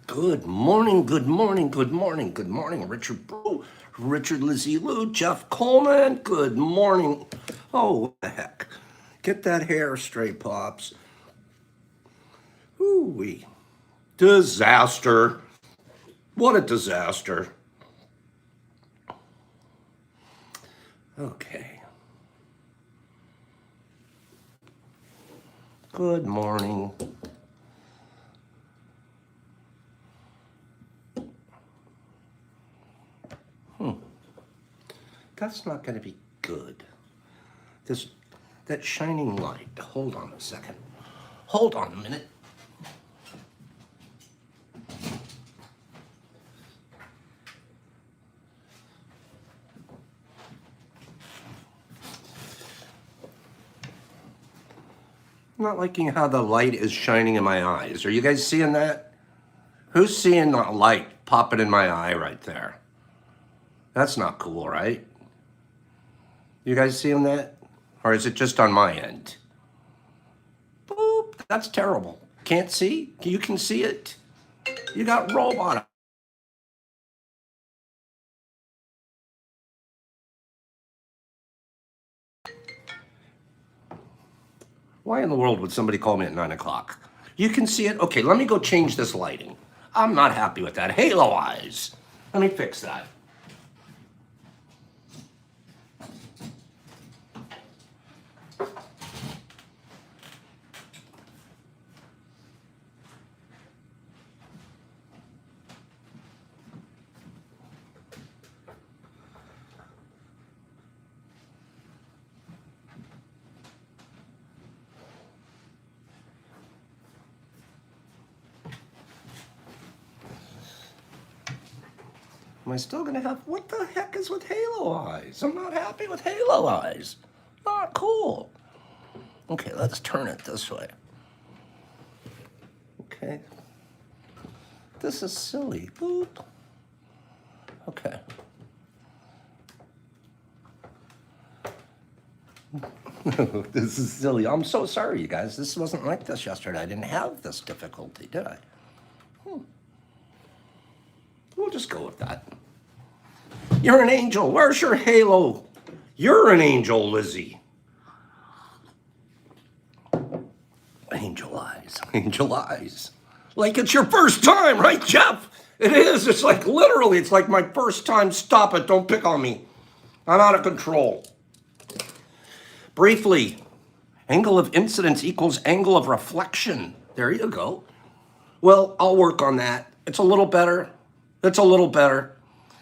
Good morning, good morning, good morning, good morning, Richard Bro, Richard Lizzie Lou, Jeff Coleman, good morning. Oh, what the heck. Get that hair straight, Pops. Ooh-wee. Disaster. What a disaster. Okay. Good morning. That's not going to be good. This, that shining light. Hold on a second. Hold on a minute. I'm not liking how the light is shining in my eyes. Are you guys seeing that? Who's seeing the light popping in my eye right there? That's not cool, right? You guys seeing that? Or is it just on my end? Boop, that's terrible. Can't see? You can see it? You got robot. Why in the world would somebody call me at 9 o'clock? You can see it? Okay, let me go change this lighting. I'm not happy with that. Halo eyes. Let me fix that. Am I still gonna have, what the heck is with halo eyes? I'm not happy with halo eyes. Not cool. Okay, let's turn it this way. Okay. This is silly. Boop. Okay. This is silly. I'm so sorry, you guys. This wasn't like this yesterday. I didn't have this difficulty, did I? We'll just go with that. You're an angel. Where's your halo? You're an angel, Lizzie. Angel eyes. Angel eyes. Like it's your first time, right, Jeff? It is. It's like literally, it's like my first time. Stop it. Don't pick on me. I'm out of control. Briefly, angle of incidence equals angle of reflection. There you go. Well, I'll work on that. It's a little better. It's a little better.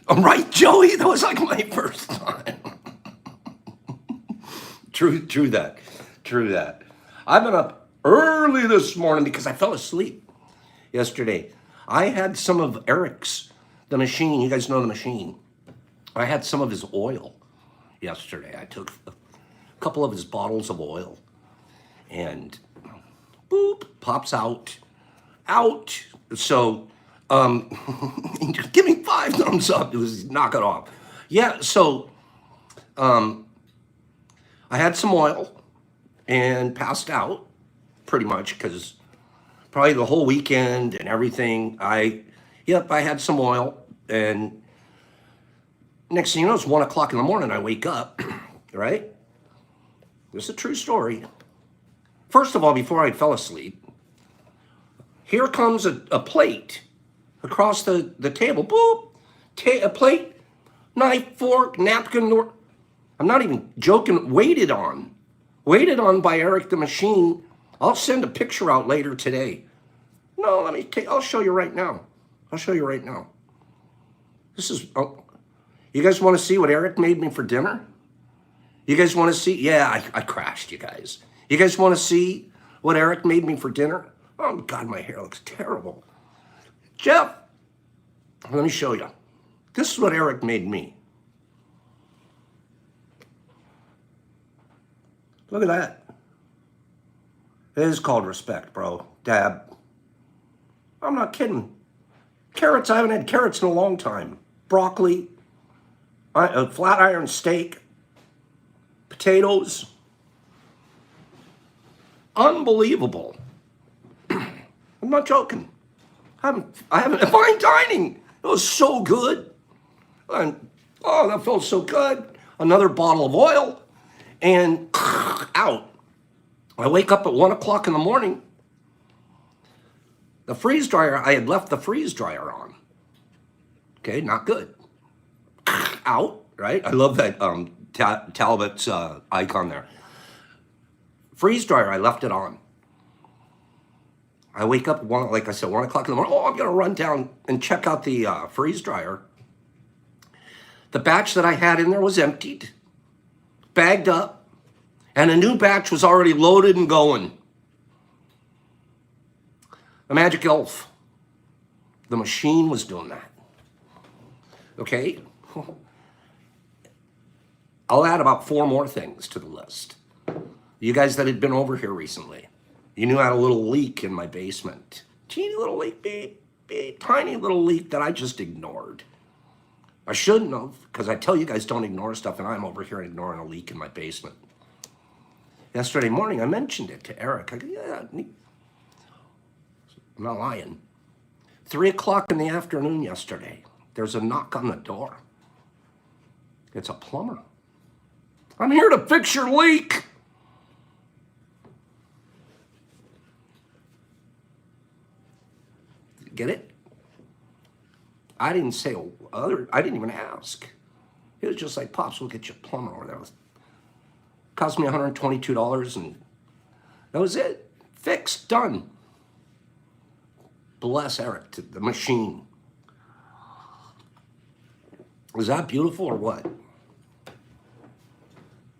I'm right, Joey? That was like my first time. True that. True that. I've been up early this morning because I fell asleep yesterday. I had some of Eric's, the machine. You guys know the machine. I had some of his oil yesterday. I took a couple of his bottles of oil and boop, pops out. So, give me 5 thumbs up. It was knock it off. Yeah, so I had some oil and passed out pretty much because probably the whole weekend and everything. I had some oil and next thing you know, it's 1 o'clock in the morning. I wake up, right? This is a true story. First of all, before I fell asleep, here comes a plate across the table. Boop, a plate, knife, fork, napkin. I'm not even joking. Waited on by Eric the machine. I'll send a picture out later today. No, I'll show you right now. This is, oh, you guys want to see what Eric made me for dinner? You guys want to see? Yeah, I crashed, you guys. You guys want to see what Eric made me for dinner? Oh, God, my hair looks terrible. Jeff, let me show you. This is what Eric made me. Look at that. It is called respect, bro. Dab. I'm not kidding. Carrots, I haven't had carrots in a long time. Broccoli, a flat iron steak, potatoes. Unbelievable. I'm not joking. I haven't, fine dining. It was so good. And, oh, that felt so good. Another bottle of oil and out. I wake up at 1 o'clock in the morning. The freeze dryer, I had left the freeze dryer on. Okay, not good. Out, right? I love that Talbot's icon there. Freeze dryer, I left it on. I wake up, like I said, 1 o'clock in the morning. Oh, I'm going to run down and check out the freeze dryer. The batch that I had in there was emptied, bagged up, and a new batch was already loaded and going. The Magic Elf. The machine was doing that. Okay? I'll add about 4 more things to the list. You guys that had been over here recently, you knew I had a little leak in my basement. Teeny little leak, tiny little leak that I just ignored. I shouldn't have, because I tell you guys don't ignore stuff, and I'm over here ignoring a leak in my basement. Yesterday morning, I mentioned it to Eric. I go, yeah, I'm not lying. 3 o'clock in the afternoon yesterday, there's a knock on the door. It's a plumber. I'm here to fix your leak. Get it? I didn't say I didn't even ask. It was just like, Pops, we'll get you a plumber over there. It cost me $122 and that was it. Fixed, done. Bless Eric, to the machine. Was that beautiful or what?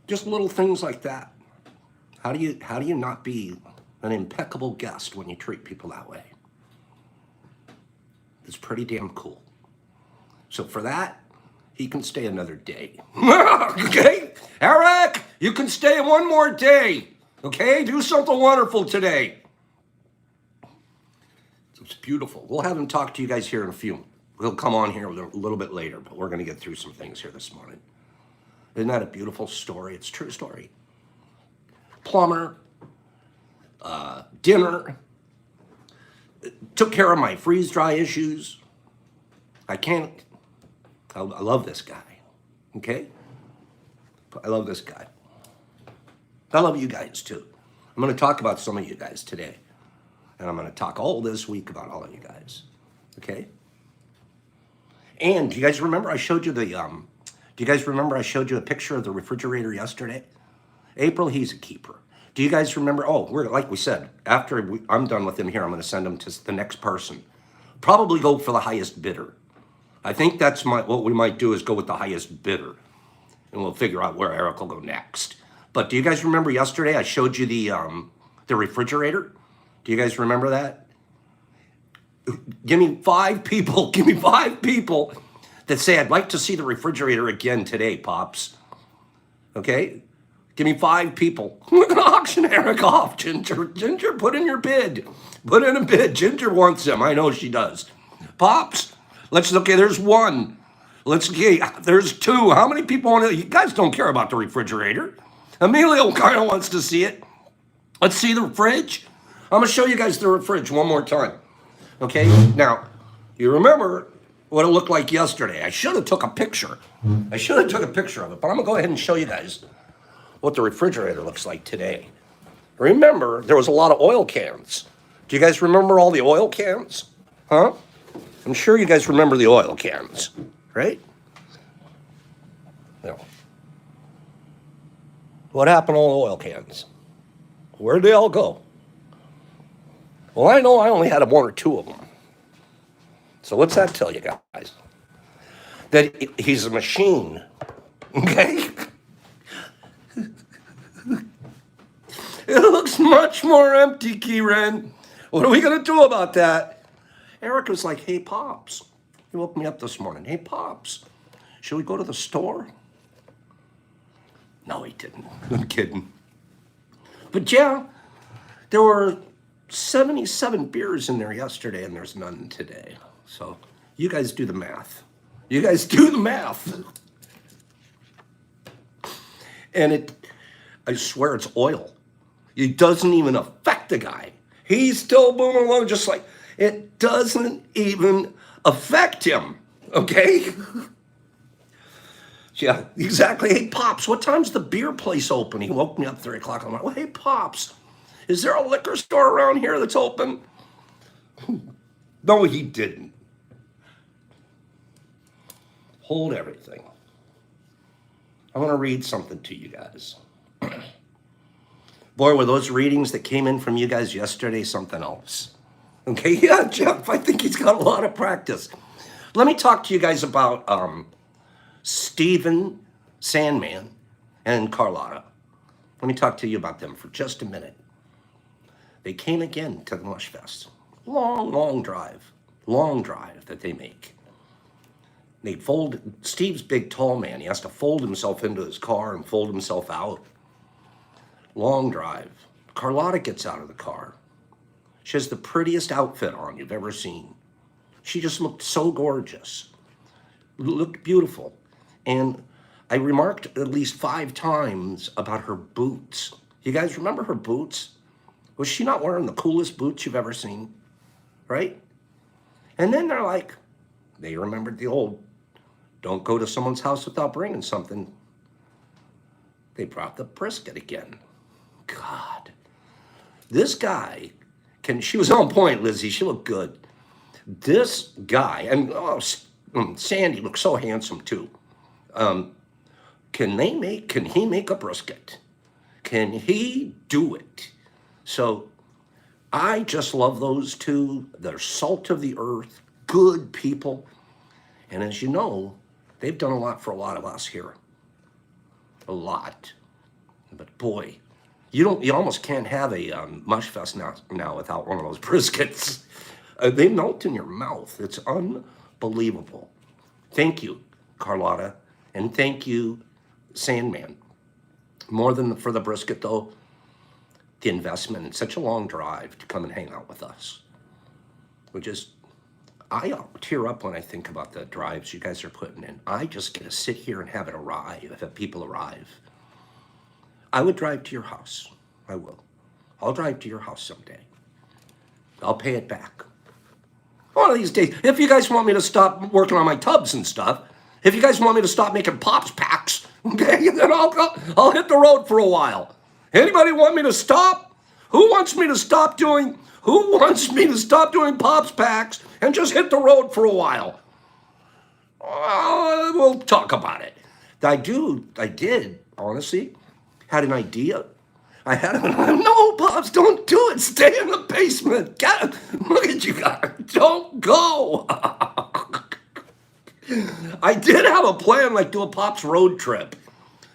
Just little things like that. How do you not be an impeccable guest when you treat people that way? It's pretty damn cool. So for that, he can stay another day. Okay? Eric, you can stay 1 more day. Okay? Do something wonderful today. It's beautiful. We'll have him talk to you guys here in a few. He'll come on here a little bit later, but we're going to get through some things here this morning. Isn't that a beautiful story? It's a true story. Plumber, dinner, took care of my freeze dry issues. I love this guy, okay? I love this guy. I love you guys too. I'm going to talk about some of you guys today. And I'm going to talk all this week about all of you guys, okay? And do you guys remember I showed you the, do you guys remember I showed you a picture of the refrigerator yesterday? April, he's a keeper. Do you guys remember? Oh, like we said, after I'm done with him here, I'm going to send him to the next person. Probably go for the highest bidder. I think that's what we might do is go with the highest bidder. And we'll figure out where Eric will go next. But do you guys remember yesterday I showed you the refrigerator? Do you guys remember that? Give me 5 people that say, I'd like to see the refrigerator again today, Pops. Okay? Give me 5 people. We're going to auction Eric off, Ginger. Ginger, put in your bid. Put in a bid. Ginger wants him. I know she does. Pops, okay, there's 1. There's 2. How many people want to? You guys don't care about the refrigerator. Emilio kind of wants to see it. Let's see the fridge. I'm going to show you guys the fridge one more time. Okay? Now, you remember what it looked like yesterday. I should have took a picture. of it, but I'm going to go ahead and show you guys what the refrigerator looks like today. Remember, there was a lot of oil cans. Do you guys remember all the oil cans? Huh? I'm sure you guys remember the oil cans, right? No. What happened to all the oil cans? Where'd they all go? Well, I know I only had 1 or 2 of them. So what's that tell you guys? That he's a machine, okay? It looks much more empty, Kieran. What are we going to do about that? Eric was like, hey, Pops. He woke me up this morning. Hey, Pops, should we go to the store? No, he didn't. I'm kidding. But yeah, There were 77 beers in there yesterday, and there's none today. So you guys do the math. You guys do the math. And I swear it's oil. It doesn't even affect the guy. He's still moving along just like, it doesn't even affect him, okay? Yeah, exactly. Hey, Pops, what time's the beer place open? He woke me up 3 o'clock. I'm like, well, hey, Pops, is there a liquor store around here that's open? No, he didn't. Hold everything. I want to read something to you guys. Boy, were those readings that came in from you guys yesterday something else. Okay, yeah, Jeff, I think he's got a lot of practice. Let me talk to you guys about Stephen Sandman and Carlotta. Let me talk to you about them for just a minute. They came again to the Mush Fest. Long drive that they make. Steve's big, tall man. He has to fold himself into his car and fold himself out. Long drive. Carlotta gets out of the car. She has the prettiest outfit on you've ever seen. She just looked so gorgeous. Looked beautiful. And I remarked at least 5 times about her boots. You guys remember her boots? Was she not wearing the coolest boots you've ever seen? Right? And then they remembered the old, don't go to someone's house without bringing something. They brought the brisket again. God. This guy, she was on point, Lizzie. She looked good. This guy, and Sandy looks so handsome too. Can he make a brisket? Can he do it? So I just love those two. They're salt of the earth, good people. And as you know, they've done a lot for a lot of us here. A lot. But boy, you almost can't have a Mush Fest now without one of those briskets. They melt in your mouth. It's unbelievable. Thank you, Carlotta, and thank you, Sandman. More than for the brisket, though, the investment. It's such a long drive to come and hang out with us. I tear up when I think about the drives you guys are putting in. I just get to sit here and have it arrive, have people arrive. I would drive to your house. I will. I'll drive to your house someday. I'll pay it back. One of these days, if you guys want me to stop working on my tubs and stuff, if you guys want me to stop making Pops packs, okay, then I'll hit the road for a while. Anybody want me to stop? Who wants me to stop doing Pops packs and just hit the road for a while? We'll talk about it. I did, honestly, had an idea. No, Pops, don't do it. Stay in the basement. Look at you guys. Don't go. I did have a plan, do a Pops road trip.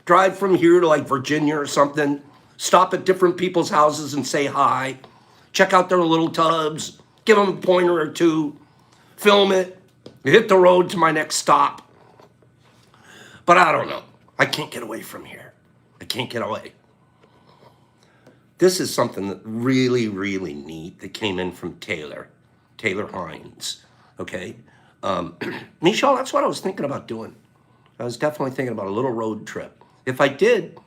Drive from here to Virginia or something. Stop at different people's houses and say hi. Check out their little tubs. Give them a pointer or two. Film it. Hit the road to my next stop. But I don't know. I can't get away from here. I can't get away. This is something that really, really neat that came in from Taylor Hines, okay? Michelle, that's what I was thinking about doing. I was definitely thinking about a little road trip. If I did,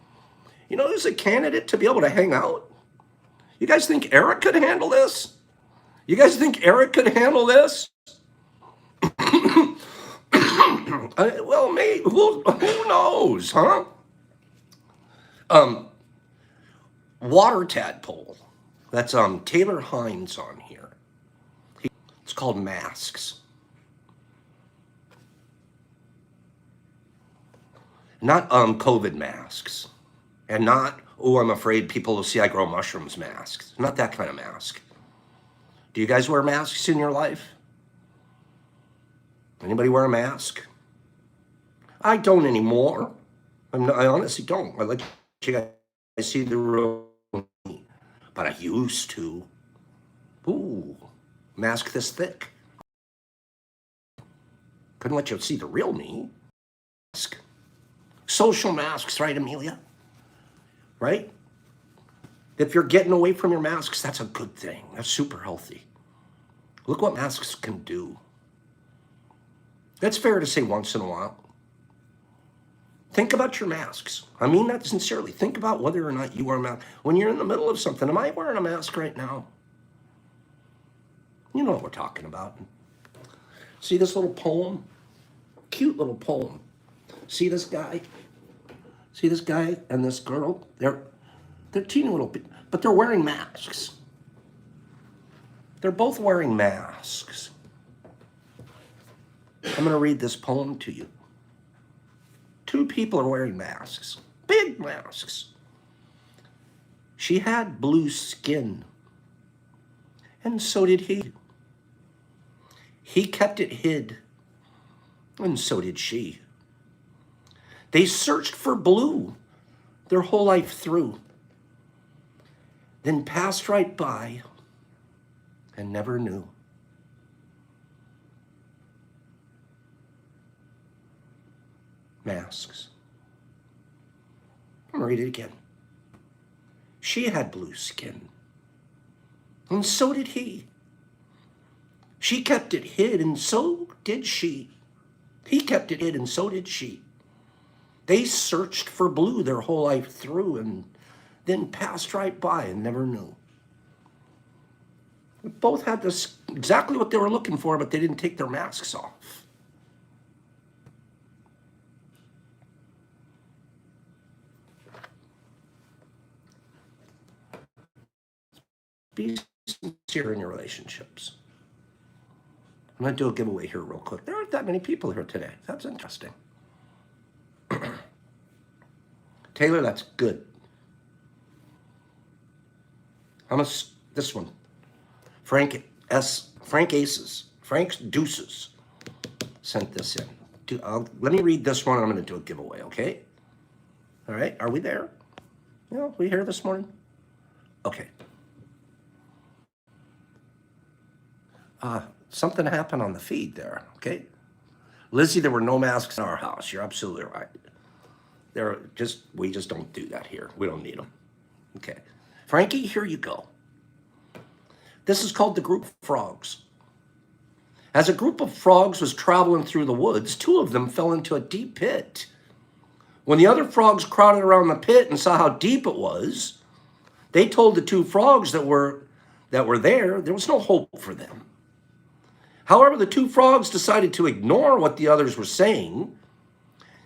who's a candidate to be able to hang out? You guys think Eric could handle this? Well, maybe, who knows, huh? Water tadpole. That's Taylor Hines on here. It's called Masks. Not COVID masks. And not, I'm afraid people will see I grow mushrooms masks. Not that kind of mask. Do you guys wear masks in your life? Anybody wear a mask? I don't anymore. I honestly don't. I let you guys see the real me. But I used to. Ooh, mask this thick. Couldn't let you see the real me. Social masks, right, Amelia? Right? If you're getting away from your masks, that's a good thing. That's super healthy. Look what masks can do. That's fair to say once in a while. Think about your masks. I mean that sincerely. Think about whether or not you wear a mask. When you're in the middle of something, am I wearing a mask right now? You know what we're talking about. See this little poem? Cute little poem. See this guy? See this guy and this girl? They're teeny little, but they're wearing masks. They're both wearing masks. I'm going to read this poem to you. Two people are wearing masks, big masks. She had blue skin, and so did he. He kept it hid, and so did she. They searched for blue their whole life through, then passed right by and never knew. Masks. I'm gonna read it again. She had blue skin, and so did he. She kept it hid, and so did she. He kept it hid, and so did she. They searched for blue their whole life through, and then passed right by and never knew. They both had this exactly what they were looking for, but they didn't take their masks off. Be sincere in your relationships. I'm going to do a giveaway here real quick. There aren't that many people here today. That's interesting. Taylor, that's good. This one. Frank Aces. Frank's Deuces sent this in. Let me read this one. I'm going to do a giveaway, okay? All right, are we there? Yeah, we here this morning? Okay. Something happened on the feed there, okay? Lizzie, there were no masks in our house. You're absolutely right. We just don't do that here. We don't need them. Okay. Frankie, here you go. This is called the group of frogs. As a group of frogs was traveling through the woods, two of them fell into a deep pit. When the other frogs crowded around the pit and saw how deep it was, they told the two frogs that were there was no hope for them. However, the two frogs decided to ignore what the others were saying,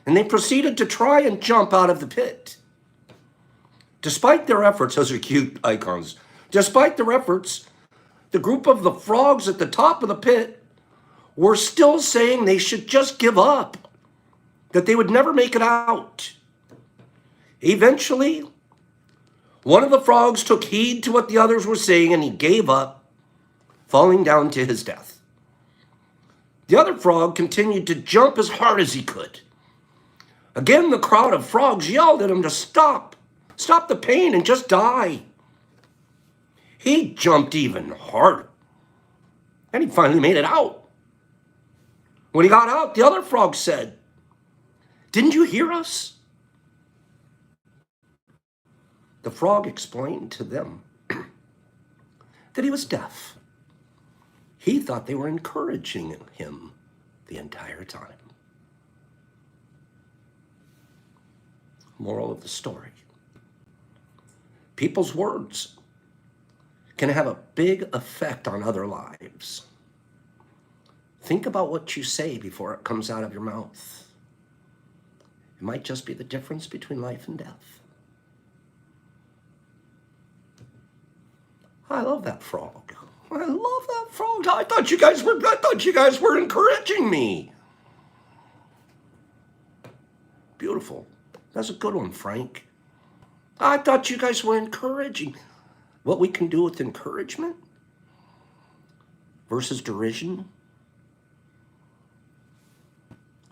and they proceeded to try and jump out of the pit. Despite their efforts, those are cute icons. Despite their efforts, the group of the frogs at the top of the pit were still saying they should just give up, that they would never make it out. Eventually, one of the frogs took heed to what the others were saying, and he gave up, falling down to his death. The other frog continued to jump as hard as he could. Again, the crowd of frogs yelled at him to stop the pain and just die. He jumped even harder, and he finally made it out. When he got out, the other frog said, "Didn't you hear us?" The frog explained to them that he was deaf. He thought they were encouraging him the entire time. Moral of the story. People's words can have a big effect on other lives. Think about what you say before it comes out of your mouth. It might just be the difference between life and death. I love that frog. I love that frog. I thought you guys were encouraging me. Beautiful. That's a good one, Frank. I thought you guys were encouraging. What we can do with encouragement versus derision.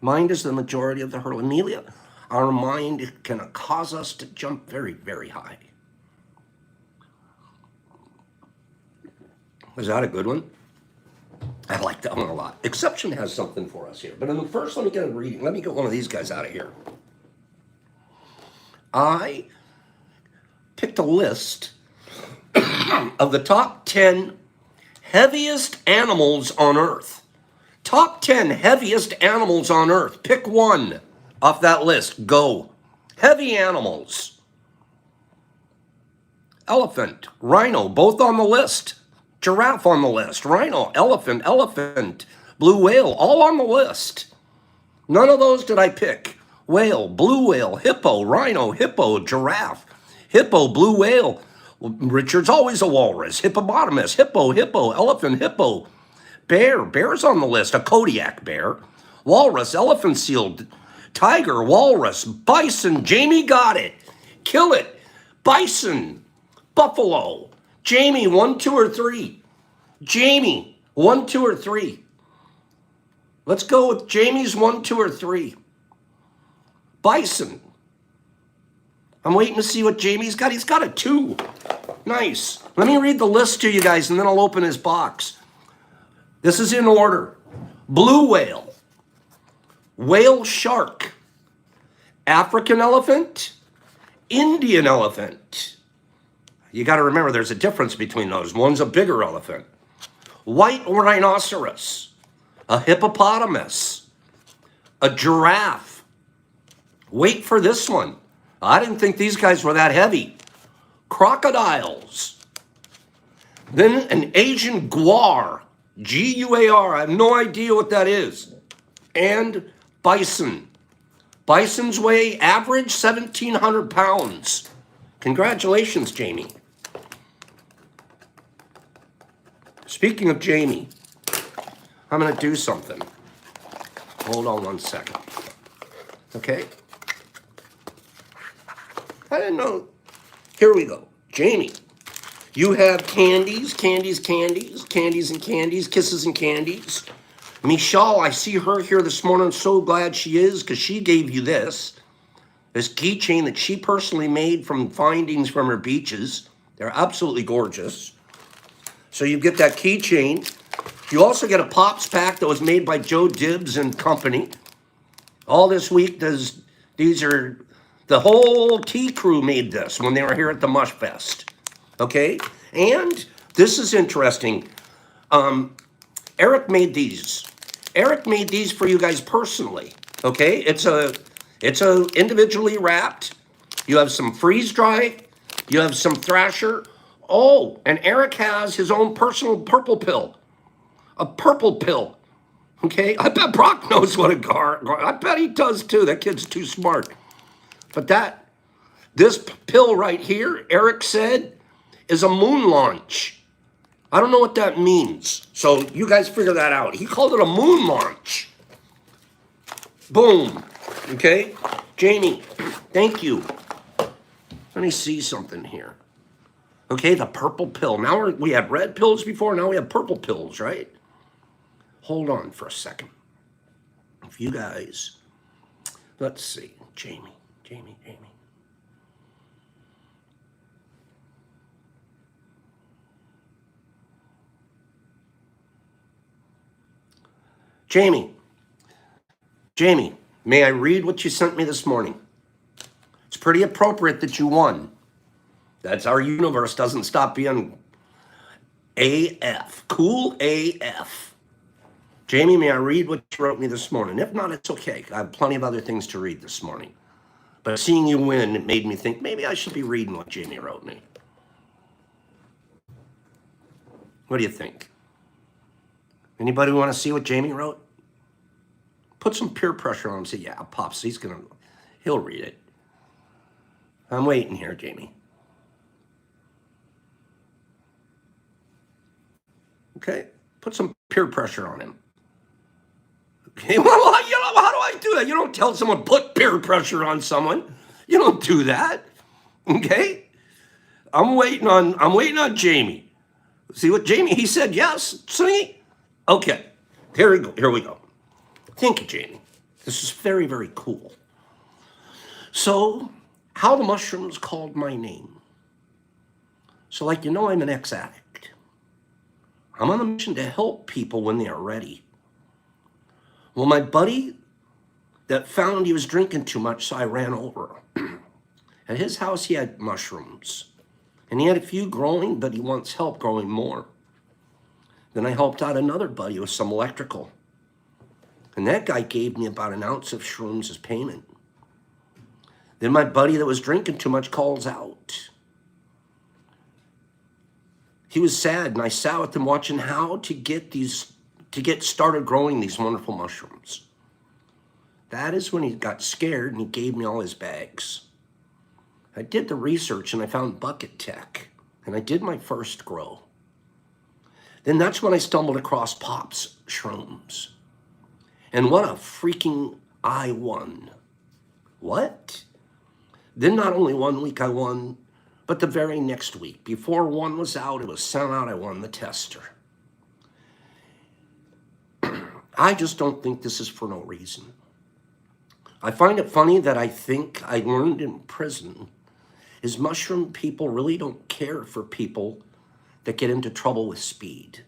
Mind is the majority of the hurdle. Amelia, our mind can cause us to jump very, very high. Was that a good one? I like that one a lot. Exception has something for us here. But first, let me get a reading. Let me get one of these guys out of here. I picked a list of the top 10 heaviest animals on Earth. Top 10 heaviest animals on Earth. Pick one off that list. Go. Heavy animals. Elephant, rhino, both on the list. Giraffe on the list. Rhino, elephant, blue whale, all on the list. None of those did I pick. Whale, blue whale, hippo, rhino, hippo, giraffe, hippo, blue whale. Richard's always a walrus. Hippopotamus, hippo, elephant, hippo. Bear's on the list. A Kodiak bear. Walrus, elephant seal, tiger, walrus, bison. Jamie got it. Kill it. Bison, buffalo. Jamie, 1, 2, or 3. Jamie, 1, 2, or 3. Let's go with Jamie's 1, 2, or 3. Bison. I'm waiting to see what Jamie's got. He's got a 2. Nice. Let me read the list to you guys, and then I'll open his box. This is in order. Blue whale. Whale shark. African elephant. Indian elephant. You got to remember there's a difference between those. One's a bigger elephant. White rhinoceros. A hippopotamus. A giraffe. Wait for this one. I didn't think these guys were that heavy. Crocodiles. Then an Asian guar. G-U-A-R. I have no idea what that is. And bison. Bisons weigh average 1,700 pounds. Congratulations, Jamie. Speaking of Jamie, I'm going to do something. Hold on 1 second. Okay? I didn't know. Here we go. Jamie, you have candies, kisses and candies. Michelle, I see her here this morning. I'm so glad she is because she gave you this keychain that she personally made from findings from her beaches. They're absolutely gorgeous. So you get that keychain. You also get a Pops pack that was made by Joe Dibbs and company. All this week, these are, the whole tea crew made this when they were here at the Mush Fest. Okay? And this is interesting. Eric made these. Eric made these for you guys personally. Okay? It's a individually wrapped. You have some freeze dry. You have some Thrasher. Oh, and Eric has his own personal purple pill. A purple pill. Okay? I bet Brock knows what a I bet he does too. That kid's too smart. But this pill right here, Eric said, is a moon launch. I don't know what that means. So you guys figure that out. He called it a moon launch. Boom. Okay? Jamie, thank you. Let me see something here. Okay, the purple pill. Now we had red pills before. Now we have purple pills, right? Hold on for a second. If you guys, let's see. Jamie. Jamie, may I read what you sent me this morning? It's pretty appropriate that you won. That's our universe doesn't stop being AF. Cool AF. Jamie, may I read what you wrote me this morning? If not, it's okay. I have plenty of other things to read this morning. But seeing you win, it made me think maybe I should be reading what Jamie wrote me. What do you think? Anybody want to see what Jamie wrote? Put some peer pressure on him. Say, yeah, Pops, he'll read it. I'm waiting here, Jamie. Okay? Put some peer pressure on him. Okay, well, how do I do that? You don't tell someone put peer pressure on someone. You don't do that. Okay? I'm waiting on Jamie. See what Jamie, he said yes. See? Okay. Here we go. Thank you, Jamie. This is very, very cool. So, how the mushrooms called my name. So, like, I'm an ex-addict. I'm on a mission to help people when they are ready. Well, my buddy that found he was drinking too much, so I ran over. At his house, he had mushrooms. And he had a few growing, but he wants help growing more. Then I helped out another buddy with some electrical. And that guy gave me about an ounce of shrooms as payment. Then my buddy that was drinking too much calls out. He was sad, and I sat with him watching how to get started growing these wonderful mushrooms. That is when he got scared and he gave me all his bags. I did the research and I found Bucket Tech, and I did my first grow. Then that's when I stumbled across Pop's shrooms. And what a freaking I won. What? Then not only 1 week I won, but the very next week, before one was out, it was sent out, I won the tester. I just don't think this is for no reason. I find it funny that I think I learned in prison is mushroom people really don't care for people that get into trouble with speed.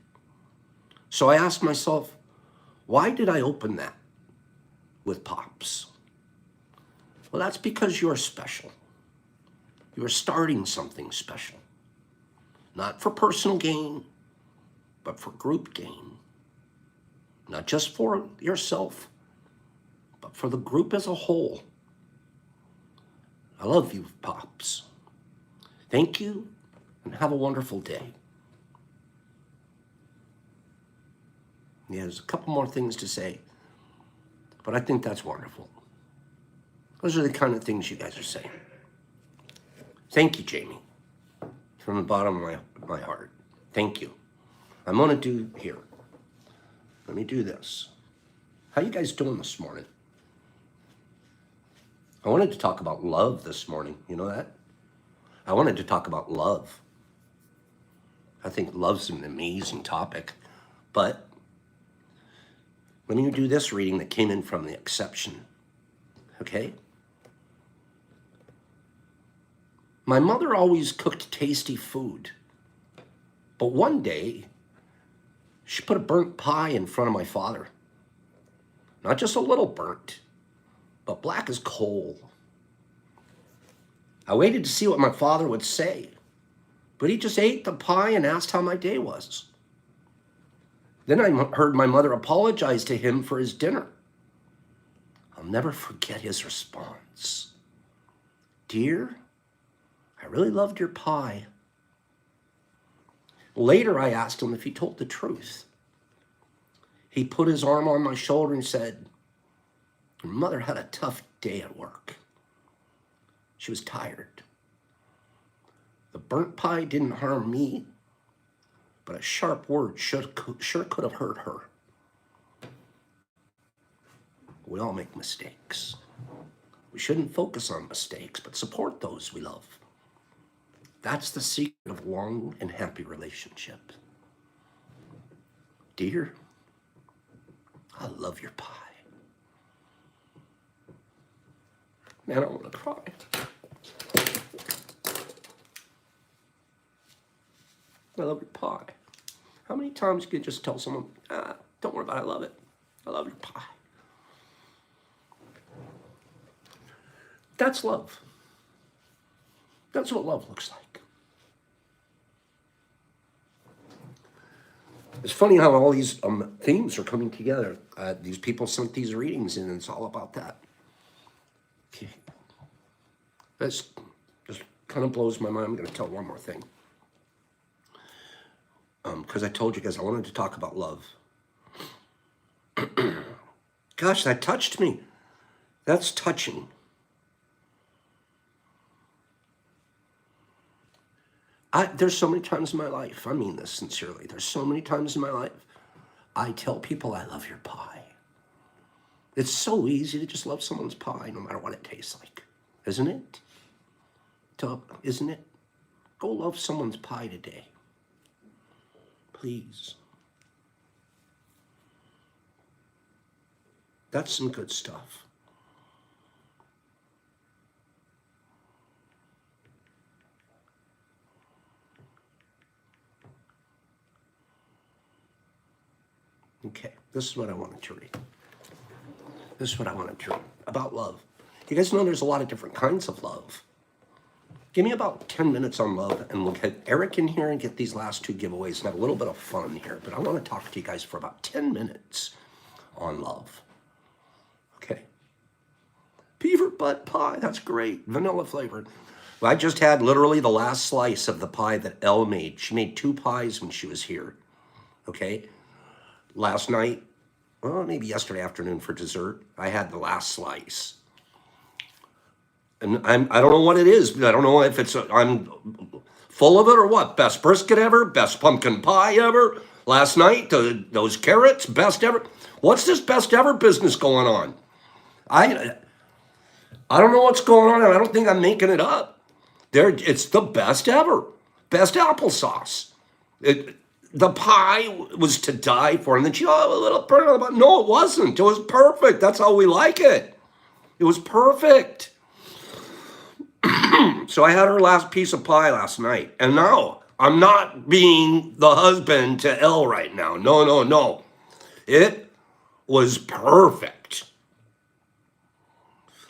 So I asked myself, why did I open that with Pops? Well, that's because you're special. You're starting something special. Not for personal gain, but for group gain. Not just for yourself, but for the group as a whole. I love you, Pops. Thank you, and have a wonderful day. Yeah, there's a couple more things to say, but I think that's wonderful. Those are the kind of things you guys are saying. Thank you, Jamie, from the bottom of my heart. Thank you. I'm going to do here. Let me do this. How you guys doing this morning? I wanted to talk about love this morning. You know that? I wanted to talk about love. I think love's an amazing topic. But let me do this reading that came in from the exception. Okay? My mother always cooked tasty food. But one day, she put a burnt pie in front of my father. Not just a little burnt, but black as coal. I waited to see what my father would say, but he just ate the pie and asked how my day was. Then I heard my mother apologize to him for his dinner. I'll never forget his response. Dear, I really loved your pie. Later, I asked him if he told the truth. He put his arm on my shoulder and said, your mother had a tough day at work. She was tired. The burnt pie didn't harm me, but a sharp word sure could have hurt her. We all make mistakes. We shouldn't focus on mistakes, but support those we love. That's the secret of a long and happy relationship. Dear, I love your pie. Man, I want to cry. I love your pie. How many times can you just tell someone, don't worry about it, I love it. I love your pie. That's love. That's what love looks like. It's funny how all these themes are coming together. These people sent these readings in, and it's all about that. Okay. This just kind of blows my mind. I'm going to tell one more thing. Because I told you guys I wanted to talk about love. Gosh, that touched me. That's touching. There's so many times in my life, I mean this sincerely, there's so many times in my life, I tell people I love your pie. It's so easy to just love someone's pie, no matter what it tastes like, isn't it? Isn't it? Go love someone's pie today. Please. That's some good stuff. Okay, this is what I wanted to read. This is what I wanted to read about love. You guys know there's a lot of different kinds of love. Give me about 10 minutes on love, and we'll get Eric in here and get these last two giveaways and have a little bit of fun here. But I want to talk to you guys for about 10 minutes on love. Okay. Beaver butt pie, that's great. Vanilla flavored. Well, I just had literally the last slice of the pie that Elle made. She made 2 pies when she was here. Okay. Last night, well, maybe yesterday afternoon for dessert, I had the last slice. And I don't know what it is. I don't know if I'm full of it or what. Best brisket ever, best pumpkin pie ever. Last night, those carrots, best ever. What's this best ever business going on? I don't know what's going on, and I don't think I'm making it up. It's the best ever. Best applesauce. The pie was to die for, and then she, a little burn on the bottom. No, it wasn't. It was perfect. That's how we like it. It was perfect. So I had her last piece of pie last night, and now I'm not being the husband to Elle right now. No. It was perfect.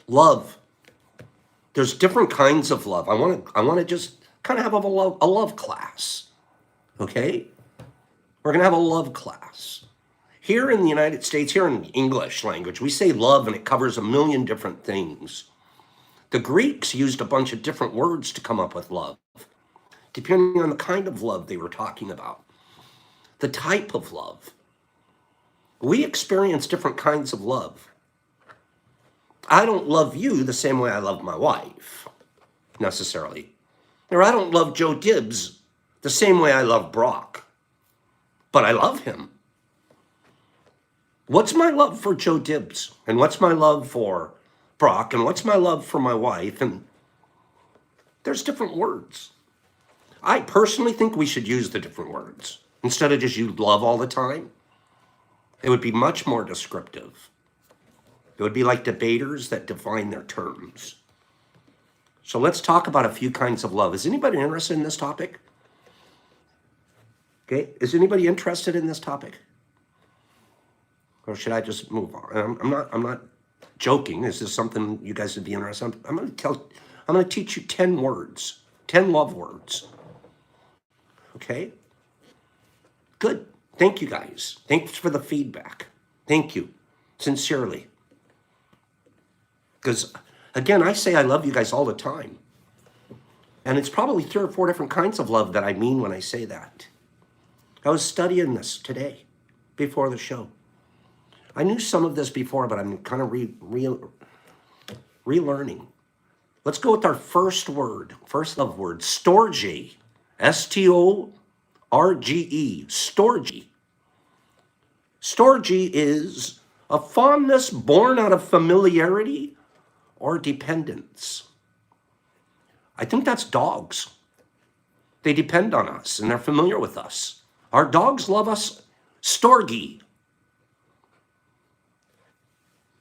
Love. There's different kinds of love. I want to just kind of have a love class. Okay? We're going to have a love class. Here in the United States, here in the English language, we say love and it covers a million different things. The Greeks used a bunch of different words to come up with love, depending on the kind of love they were talking about, the type of love. We experience different kinds of love. I don't love you the same way I love my wife, necessarily. Or I don't love Joe Gibbs the same way I love Brock, but I love him. What's my love for Joe Gibbs? And what's my love for Brock? And what's my love for my wife? And there's different words. I personally think we should use the different words. Instead of just use love all the time, it would be much more descriptive. It would be like debaters that define their terms. So let's talk about a few kinds of love. Is anybody interested in this topic? Okay, is anybody interested in this topic? Or should I just move on? I'm not joking. Is this something you guys would be interested in? I'm going to teach you 10 words, 10 love words. Okay? Good. Thank you guys. Thanks for the feedback. Thank you. Sincerely. Because, again, I say I love you guys all the time. And it's probably 3 or 4 different kinds of love that I mean when I say that. I was studying this today, before the show. I knew some of this before, but I'm kind of relearning. Let's go with our first word, first love word, storge. S-T-O-R-G-E, storge. Storge is a fondness born out of familiarity or dependence. I think that's dogs. They depend on us and they're familiar with us. Our dogs love us, storge.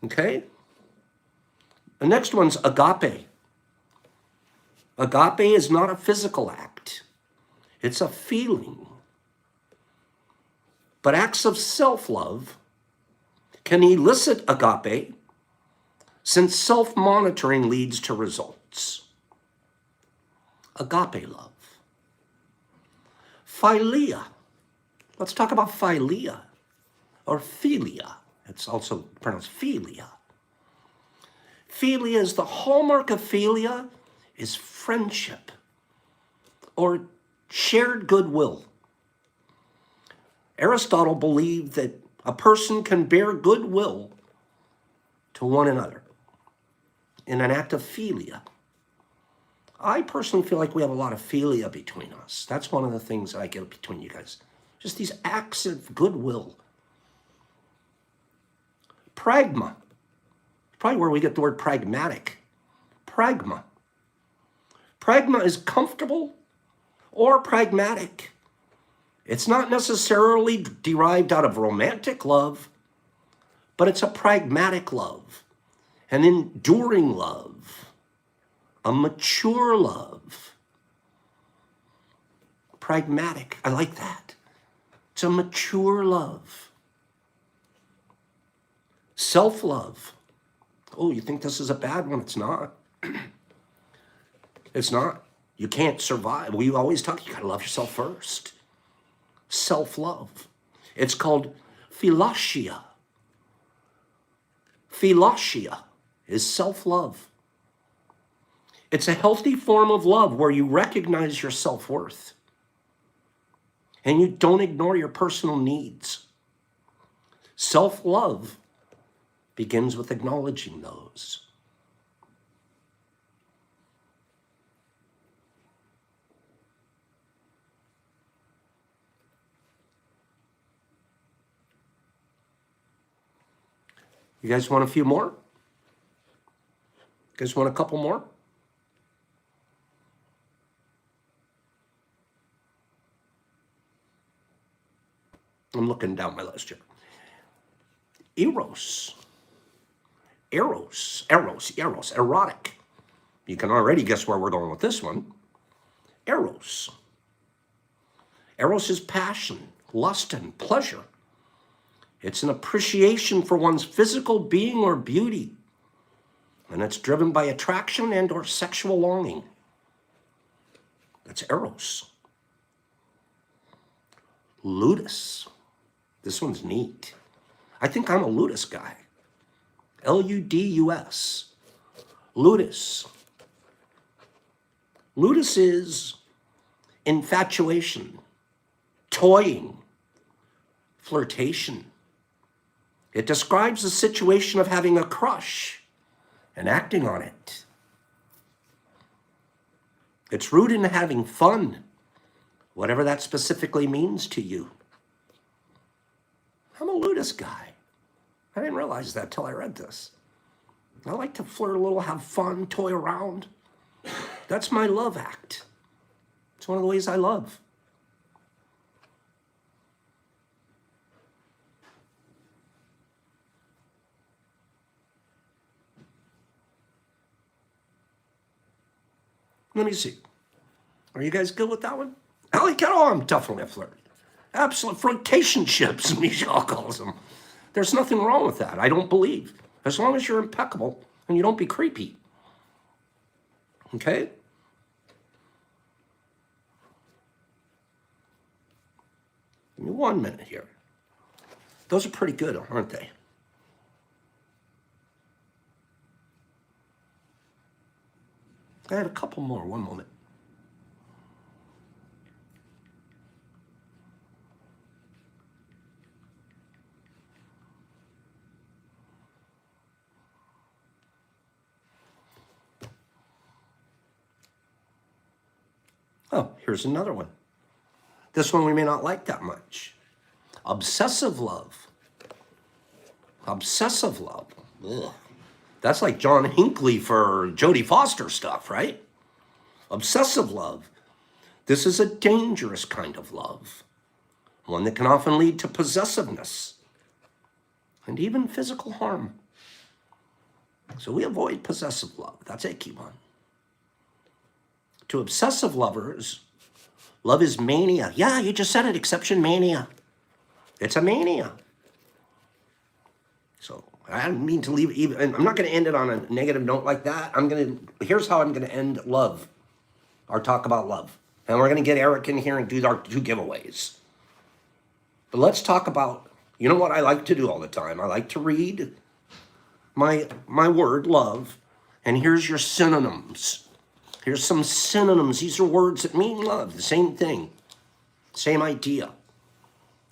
Okay? The next one's agape. Agape is not a physical act. It's a feeling. But acts of self-love can elicit agape since self-monitoring leads to results. Agape love. Philia. Let's talk about philia or philia. It's also pronounced philia. Philia is the hallmark of philia is friendship or shared goodwill. Aristotle believed that a person can bear goodwill to one another in an act of philia. I personally feel like we have a lot of philia between us. That's one of the things that I get between you guys. Just these acts of goodwill. Pragma. Probably where we get the word pragmatic. Pragma. Pragma is comfortable or pragmatic. It's not necessarily derived out of romantic love, but it's a pragmatic love, an enduring love, a mature love. Pragmatic, I like that. It's a mature love. Self-love. Oh, you think this is a bad one? It's not. It's not. You can't survive. We always talk, you gotta love yourself first. Self-love. It's called philatia. Philatia is self-love. It's a healthy form of love where you recognize your self-worth and you don't ignore your personal needs. Self-love begins with acknowledging those. You guys want a few more? You guys want a couple more? I'm looking down my list here. Eros, erotic. You can already guess where we're going with this one. Eros. Eros is passion, lust, and pleasure. It's an appreciation for one's physical being or beauty, and it's driven by attraction and or sexual longing. That's Eros. Ludus. This one's neat. I think I'm a Ludus guy. Ludus. Ludus. Ludus is infatuation, toying, flirtation. It describes the situation of having a crush and acting on it. It's rooted in having fun, whatever that specifically means to you. I'm a Ludus guy. I didn't realize that till I read this. I like to flirt a little, have fun, toy around. That's my love act. It's one of the ways I love. Let me see. Are you guys good with that one? Allie Kettle, I'm definitely a flirt. Absolute flirtationships, Michelle calls them. There's nothing wrong with that, I don't believe. As long as you're impeccable and you don't be creepy. Okay? Give me 1 minute here. Those are pretty good, aren't they? I had a couple more, 1 moment. Oh, here's another one. This one we may not like that much. Obsessive love. Obsessive love. Ugh. That's like John Hinckley for Jodie Foster stuff, right? Obsessive love. This is a dangerous kind of love. One that can often lead to possessiveness and even physical harm. So we avoid possessive love. That's a key one. To obsessive lovers, love is mania. Yeah, you just said it, exception mania. It's a mania. So I didn't mean to leave even, and I'm not going to end it on a negative note like that. Here's how I'm going to end love, our talk about love. And we're going to get Eric in here and do our 2 giveaways. But let's talk about, you know what I like to do all the time? I like to read my word, love, and here's your synonyms. Here's some synonyms. These are words that mean love, the same thing, same idea.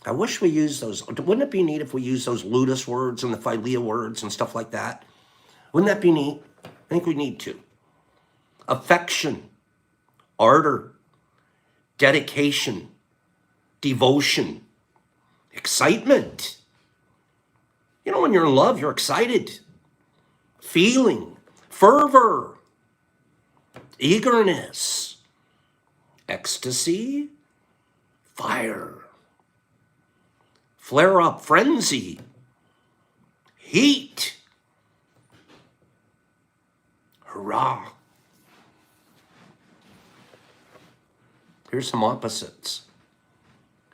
I wish we used those. Wouldn't it be neat if we used those ludus words and the philia words and stuff like that? Wouldn't that be neat? I think we need to. Affection, ardor, dedication, devotion, excitement. You know, when you're in love, you're excited. Feeling, fervor, eagerness, ecstasy, fire, flare up, frenzy, heat, hurrah. Here's some opposites.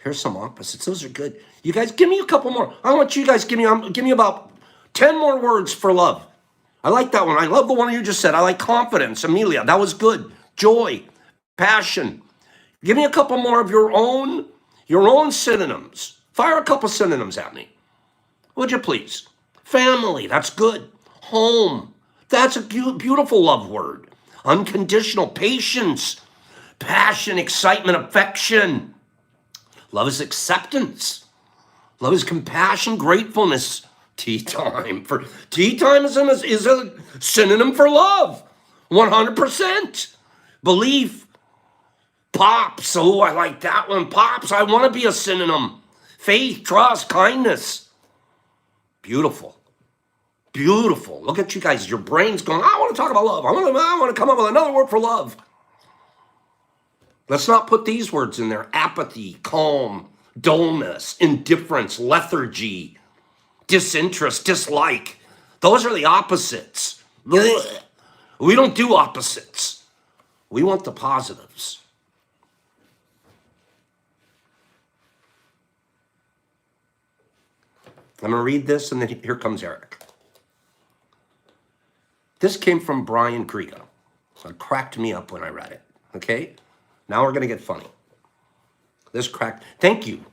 Those are good. You guys, give me a couple more. I want you guys give me about 10 more words for love. I like that one. I love the one you just said. I like confidence. Amelia, that was good. Joy, passion. Give me a couple more of your own synonyms. Fire a couple synonyms at me, would you please? Family, that's good. Home, that's a beautiful love word. Unconditional patience, passion, excitement, affection. Love is acceptance. Love is compassion, gratefulness. Tea time is a synonym for love. 100%. Belief. Pops. Oh, I like that one. Pops. I want to be a synonym. Faith, trust, kindness. Beautiful. Beautiful. Look at you guys. Your brain's going, I want to talk about love. I want to come up with another word for love. Let's not put these words in there. Apathy, calm, dullness, indifference, lethargy, disinterest, dislike. Those are the opposites. We don't do opposites. We want the positives. I'm going to read this, and then here comes Eric. This came from Brian Griego. So it cracked me up when I read it. Okay? Now we're going to get funny. This cracked. Thank you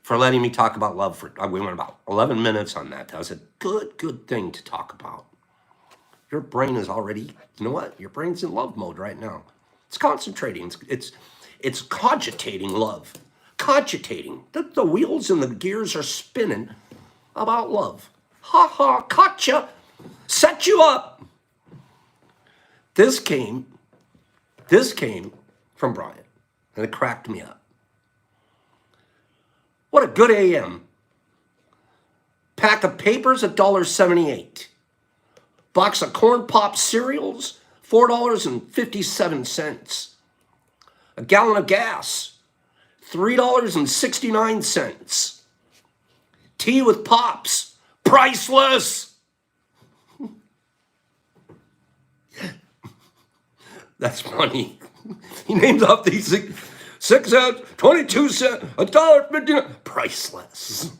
for letting me talk about love. We went about 11 minutes on that. That was a good thing to talk about. Your brain is already, you know what? Your brain's in love mode right now. It's concentrating. It's cogitating love. Cogitating. The wheels and the gears are spinning about love. Ha ha, caught ya. Set you up. This came from Brian, and it cracked me up. What a good AM. Pack of papers, $1.78. Box of Corn Pop cereals, $4.57. A gallon of gas, $3.69. Tea with Pops, priceless. That's funny. He names off these 6 cents, 22 cents, $1.59, priceless.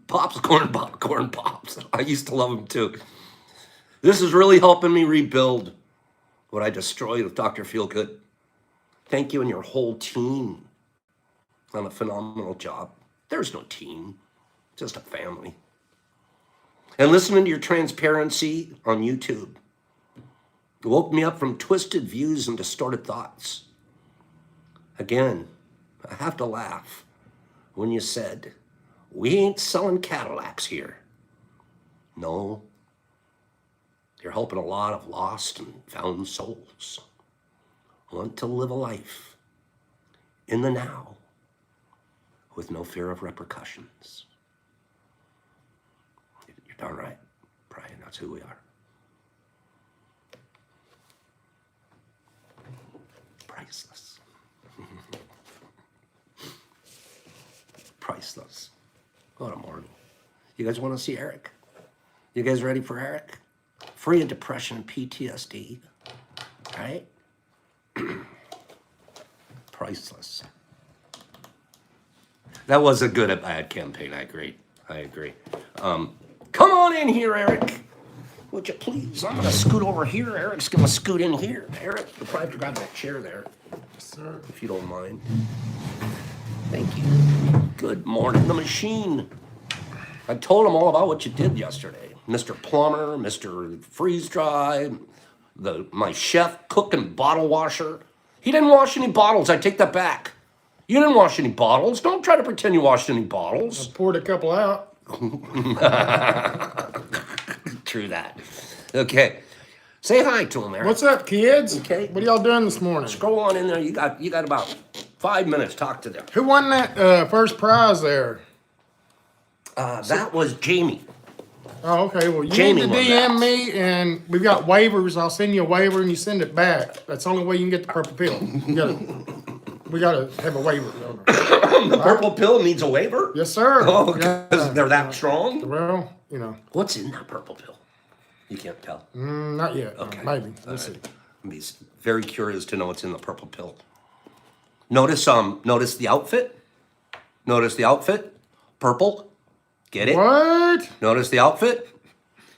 Pops, corn pops. I used to love them too. This is really helping me rebuild what I destroyed with Dr. Feelgood. Thank you and your whole team on a phenomenal job. There's no team, just a family. And listening to your transparency on YouTube. It woke me up from twisted views and distorted thoughts. Again, I have to laugh when you said, we ain't selling Cadillacs here. No, you're helping a lot of lost and found souls want to live a life in the now with no fear of repercussions. You're darn right, Brian, that's who we are. Priceless. Priceless. What a morning. You guys want to see Eric? You guys ready for Eric? Free of depression and PTSD. Right? Priceless. That was a good ad campaign. I agree. Come on in here, Eric. Would you please? I'm going to scoot over here. Eric's going to scoot in here. Eric, you'll probably have to grab that chair there. Yes, sir. If you don't mind. Thank you. Good morning, the machine. I told him all about what you did yesterday. Mr. Plumber, Mr. Freeze Dry, my chef, cook, and bottle washer. He didn't wash any bottles. I take that back. You didn't wash any bottles. Don't try to pretend you washed any bottles. I poured a couple out. True that. Okay. Say hi to him, Eric. What's up, kids? Okay. What are y'all doing this morning? Scroll on in there. You got about 5 minutes. Talk to them. Who won that first prize there? That was Jamie. Oh, okay. Well, you Jamie need to won DM that. me, and we've got waivers. I'll send you a waiver, and you send it back. That's the only way you can get the purple pill. We gotta have a waiver. The purple pill needs a waiver? Yes, sir. Oh, because they're that strong? Well, you know, What's in that purple pill? You can't tell. not yet. Okay. Maybe. We'll see. I'd be very curious to know what's in the purple pill. Notice the outfit. Notice the outfit. Purple. Get it? What? Notice the outfit.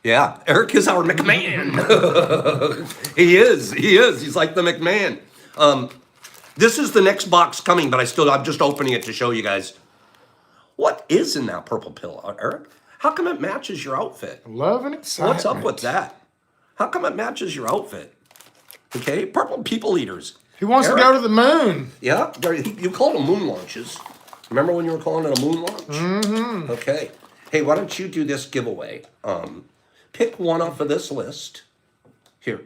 Yeah, Eric is our McMahon. He is. He is. He's like the McMahon. This is the next box coming, but I'm just opening it to show you guys. What is in that purple pill, Eric? How come it matches your outfit? Love and excitement. What's up with that? How come it matches your outfit? Okay, purple people eaters. He wants Eric, to go to the moon. Yeah, you called them moon launches. Remember when you were calling it a moon launch? Mm-hmm. Okay. Hey, why don't you do this giveaway? Pick one off of this list. Here.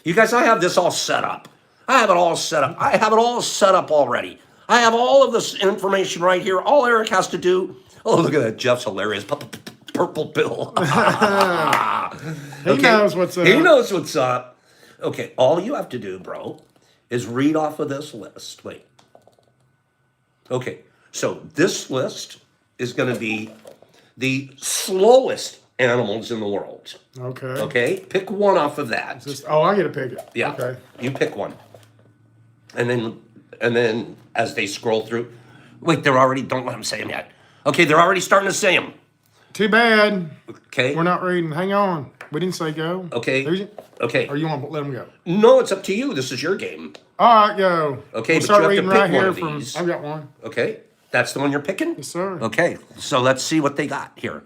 You guys, I have this all set up. I have it all set up. I have it all set up already. I have all of this information right here. All Eric has to do. Oh, look at that. Jeff's hilarious. Purple pill. He knows what's up. He knows what's up. Okay, all you have to do, bro, is read off of this list. Wait. Okay, so this list is going to be the slowest animals in the world. Okay. Okay, pick one off of that. I get to pick it. Yeah. Okay. You pick one. And then as they scroll through, wait, don't let them say them yet. Okay, they're already starting to say them. Too bad. Okay. We're not reading. Hang on. We didn't say go. Okay. Okay. Or you want to let them go? No, it's up to you. This is your game. All right, go. Okay, we'll but start you have to reading pick right one here of from. these. I've got one. Okay. That's the one you're picking? Yes, sir. Okay. So let's see what they got here.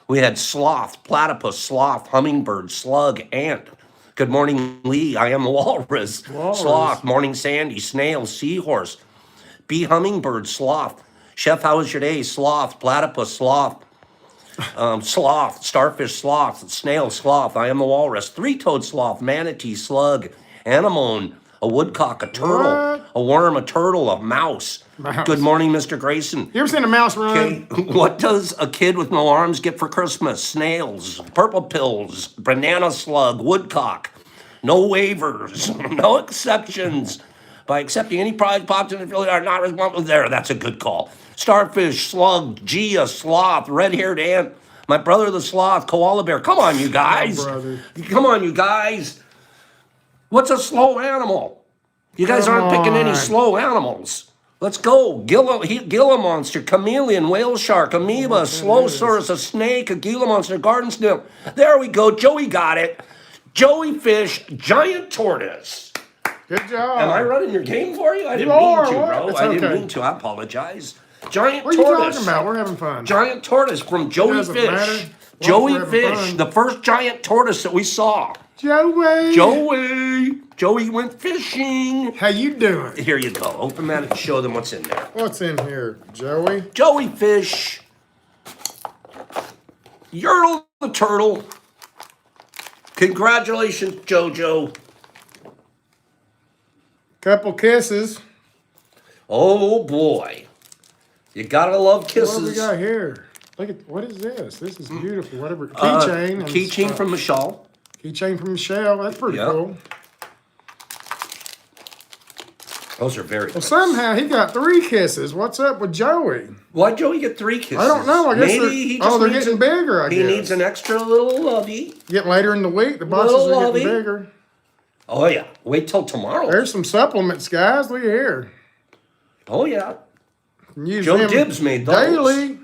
We had sloth, platypus, sloth, hummingbird, slug, ant. Good morning, Lee. I am the walrus. Sloth, morning, Sandy, snail, seahorse, bee, hummingbird, sloth. Chef, how was your day? Sloth, platypus, sloth. Sloth, starfish, sloth, snail, sloth. I am the walrus. Three-toed sloth, manatee, slug, anemone, a woodcock, a turtle, What? a worm, a turtle, a mouse. Good morning, Mr. Grayson. You ever seen a mouse run? Okay, what does a kid with no arms get for Christmas? Snails, purple pills, banana slug, woodcock. No waivers, no exceptions. By accepting any prize popped in the field are not responsible. There, that's a good call. Starfish, slug, Gia, sloth, red-haired ant, my brother the sloth, koala bear. Come on, you guys. Come on, you guys. What's a slow animal? You guys aren't picking any slow animals. Let's go. Gila monster, chameleon, whale shark, amoeba, slowsaurus, a snake, a Gila monster, garden snail. There we go. Joey got it. Joey fish, giant tortoise. Good job. Am I running your game for you? I didn't mean to, bro. It's I didn't okay. mean to. I apologize. Giant What are you tortoise. talking about? We're having fun. Giant tortoise from Joey doesn't Fish. matter. Joey We're having Fish, fun. the first giant tortoise that we saw. Joey. Joey went fishing. How you doing? Here you go. Open that and show them what's in there. What's in here, Joey? Joey Fish. Yertle the turtle. Congratulations, JoJo. Couple kisses. Oh boy. You gotta love What do we kisses. got here? Look at what is this? This is beautiful. Whatever keychain. and Keychain stuff. from Michelle. Keychain from Michelle. That's pretty Yeah. cool. Those are very Well, nice. somehow he got 3 kisses. What's up with Joey? Why'd Joey get 3 kisses? I don't know. I guess Maybe they're getting bigger. I He guess needs an extra little lovey. Getting later in the week, the boxes Little are getting lovey. bigger. Oh yeah. Wait till tomorrow. There's some supplements, guys. Look at here. Oh yeah. Can use Joe them Dibbs made those. daily.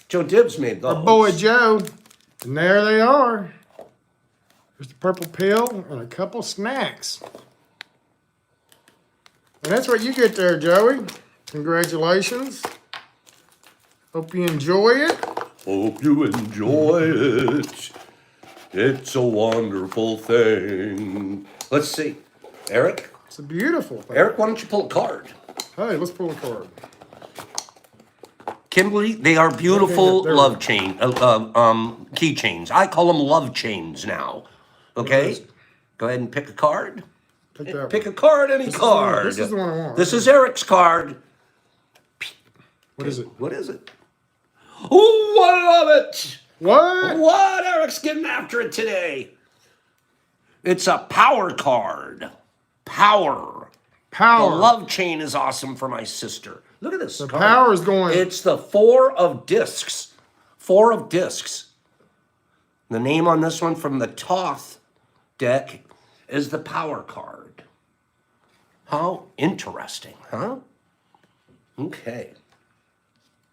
Joe Dibbs made those. Our boy Joe. And there they are. There's the purple pill and a couple snacks. And that's what you get there, Joey. Congratulations. Hope you enjoy it. Hope you enjoy it. It's a wonderful thing. Let's see. Eric? It's a beautiful thing. Eric, why don't you pull a card? Hey, let's pull a card. Kimberly, they are beautiful There we love go. keychains. I call them love chains now. Okay? Go ahead and pick a card. Pick that Pick one. a card, any card. This is the one I want. This is Eric's card. What is it? What is it? Ooh, I love it. What? What? Eric's getting after it today. It's a power card. Power. The Power. love chain is awesome for my sister. Look at this. The card. power is going. It's the 4 of discs. 4 of discs. The name on this one from the Toth deck is the power card. How interesting, huh? Okay.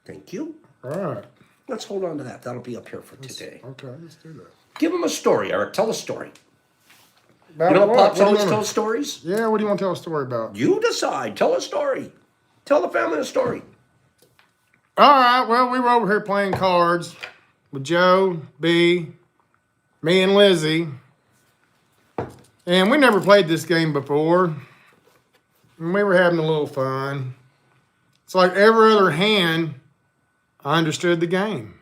Thank you. All right. Let's hold on to that. That'll be up here for today. Okay, let's do that. Give them a story, Eric. Tell a story. About You know what? Pops What do you always wanna- tells stories? Yeah, what do you want to tell a story about? You decide. Tell a story. Tell the family a story. All right, well, we were over here playing cards with Joe, B, me, and Lizzie. And we never played this game before. And we were having a little fun. It's like every other hand, I understood the game.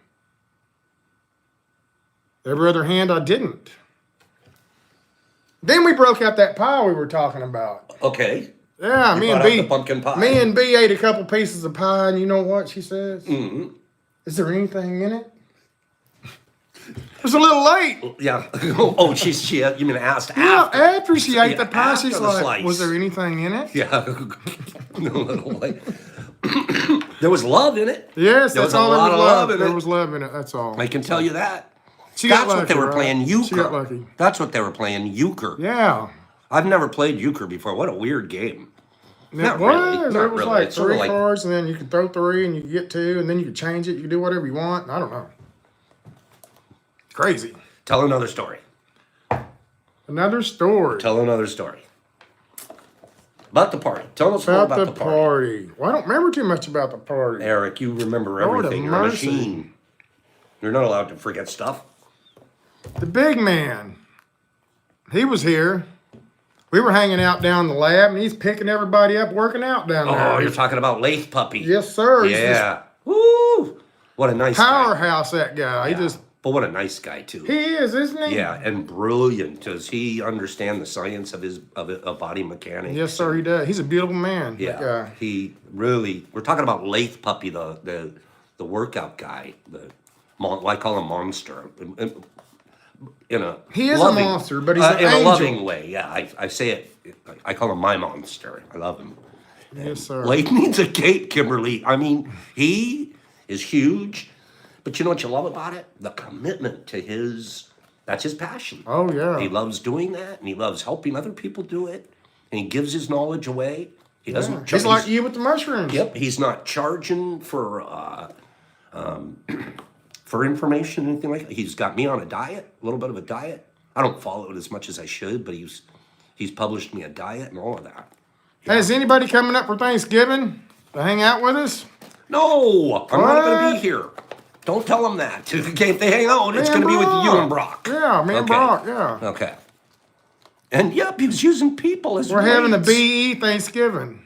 Every other hand, I didn't. Then we broke out that pie we were talking about. Okay. Yeah, You me and brought out B. the pumpkin pie. Me and B ate a couple pieces of pie, and you know what she says? Mm-hmm. Is there anything in it? It was a little late. Yeah. Oh, you mean asked Yeah, after? after she ate Yeah, the pie, after she's the like, slice. was there anything in it? Yeah. A little late. There was love in it. Yes, There that's was a all there lot was of love. love in There it. was love in it, that's all. I can tell you that. She got That's what they lucky, were right? playing euchre. She got lucky. That's what they were playing euchre. Yeah. I've never played euchre before. What a weird game. And Not it really, was. not It was really. like It's sorta three like- cards, and then you could throw three, and you could get two, and then you could change it. You could do whatever you want. I don't know. Crazy. Tell another story. Another story Tell another story. About the party. Tell us more about about the the party. party. Well, I don't remember too much about the party. Eric, you remember Lord of everything. You're a mercy. machine. You're not allowed to forget stuff. The big man, he was here. We were hanging out down in the lab, and he's picking everybody up working out down there. Oh, you're talking about Lathe Puppy. Yes, sir. He's this Yeah. Woo! What a nice guy. powerhouse, that guy. Yeah. He just, But what a nice guy too. he is, isn't he? Yeah, and brilliant. Does he understand the science of his of body mechanics? Yes, sir, he does. He's a beautiful man. that Yeah, guy. he really. We're talking about Lathe Puppy, the workout guy. I call him Monster. In a He is a monster, but he's an in a angel. loving way. Yeah, I say it. I call him my monster. I love him. Yes, sir. Lathe needs a cape, Kimberly. I mean, he is huge, but you know what you love about it? The commitment to that's his passion. Oh, yeah. He loves doing that, and he loves helping other people do it, and he gives his knowledge away. He doesn't. Yeah. He's like you with the mushrooms. Yep, he's not charging for information or anything like that. He's got me on a diet, a little bit of a diet. I don't follow it as much as I should, but he's published me a diet and all of that. Hey, is anybody coming up for Thanksgiving to hang out with us? No, I'm not going to What? be here. Don't tell them that. Okay, if they hang out, it's Me going to and be with you Brock. and Brock. Yeah, me and Okay. Brock, yeah. Okay. And yep, he was using people as We're having a weights. BE Thanksgiving.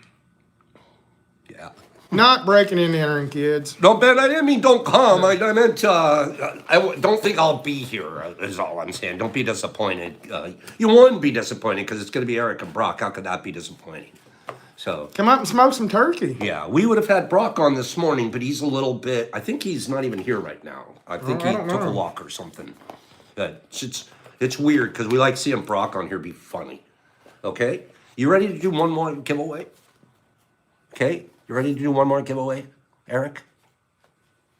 Yeah. Not breaking and entering, kids. No, Ben, I didn't mean don't come. I meant don't think I'll be here, is all I'm saying. Don't be disappointed. You wouldn't be disappointed because it's going to be Eric and Brock. How could that be disappointing? So, Come up and smoke some turkey. yeah, we would have had Brock on this morning, but he's a little bit, I think he's not even here right now. I think I he don't took a know. walk or something. It's weird because we like seeing Brock on here be funny. Okay? You ready to do one more giveaway? Okay? You ready to do one more giveaway, Eric?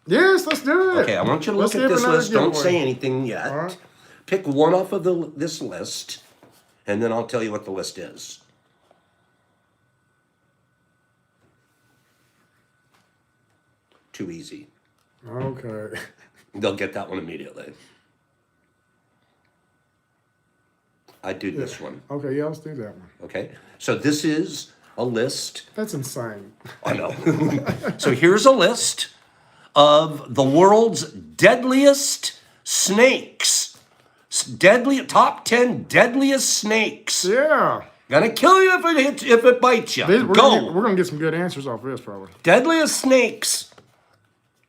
Yes, let's do it. Okay, I want you to Let's look at give this another list. Don't giveaway. say anything yet. All right. Pick one off of this list, and then I'll tell you what the list is. Too easy. Okay. They'll get that one immediately. I do this one. Okay, yeah, let's do that one. Okay, so this is a list. That's insane. I know. So here's a list of the world's deadliest snakes. Top 10 deadliest snakes. Yeah. Gonna kill you if it bites you. We're Go. gonna get some good answers off this, probably. Deadliest snakes.